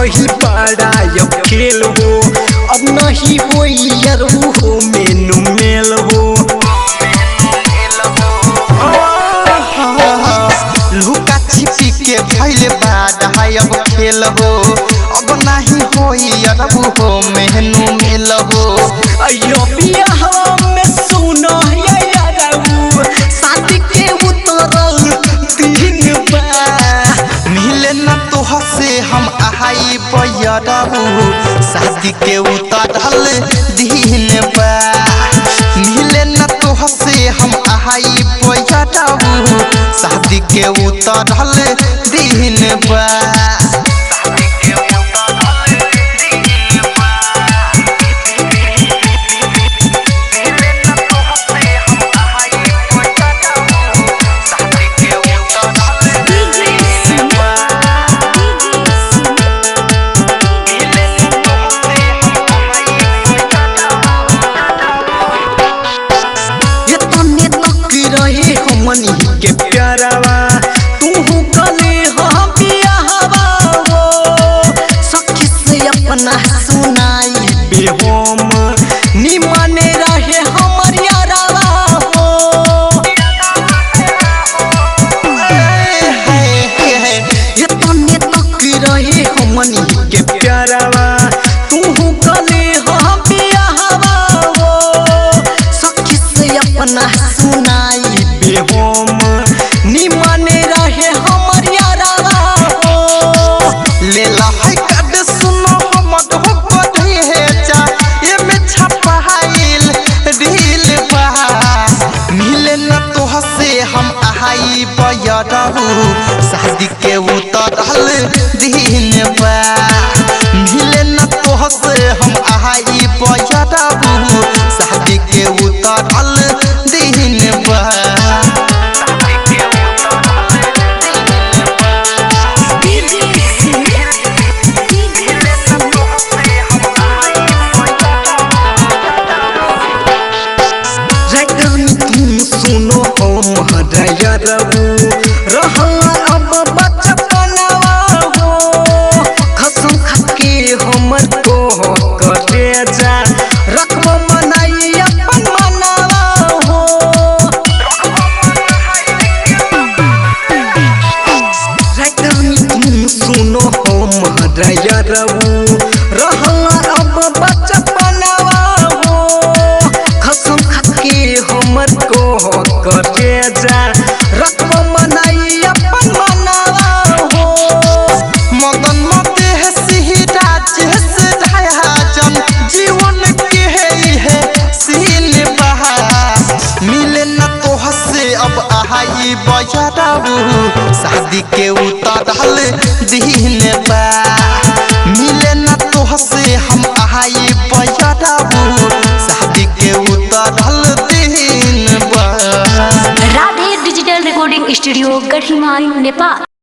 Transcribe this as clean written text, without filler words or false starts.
भइल बड़ा अब खेल हो, अब नहीं होई यार हो मेनू मेल हो। लुका छिपी के भइल बड़ा अब खेल हो, अब नहीं होई यार हो मेनू मेल हो। अयो बियाह में सुनो यार शादी के उतरल दिन बा, मिले न तो हसे हम आहाई बयरबू शादी के उतरल दिन बा। मिले न तो हसे हम आहाई बयरबू शादी के उतरल दिन बा। मनी के प्यारावा तू कले हाँ बियाहवा हो, सखी से अपना सुनाई बेहोम निमाने रहे हमर यारावा हो। ये तने तक रहे हमनी के प्यारावा तू कले हाँ बियाहवा हो, सखी से अपना सुनाई होम निमाने रहे हमर यारावा हो। लेला है कद सुनो हमद हो कदे है जा ये में छपाइल दिल बा। मिले न तो हसे हम आहाई बयरबू शादी के उतरल दिन बा। मिले न तो हसे हम आहाई बयरबू शादी के उतरल दिन बा। सुनो हम हृदयरबू रहला अब बचपनवा हो, कसम खाके हमर को करे जा रखबो मनाई अपन मनवा हो। सुनो हम हृदयरबू रहला अब बचपनवा हो, कसम खाके हमर को करे जा रखबो मनाई अपन मनवा हो। मदन मते सिहिरा जस धायाजन जीवन के है सीन बहा। मिले न तो हसे अब आहाई बयरबू शादी के उतरल दिन बा। मिले न तो हसे हम आहाई बयरबू शादी के उतरल दिन बा। Radhe digital recording studio Gadhimai Nepal.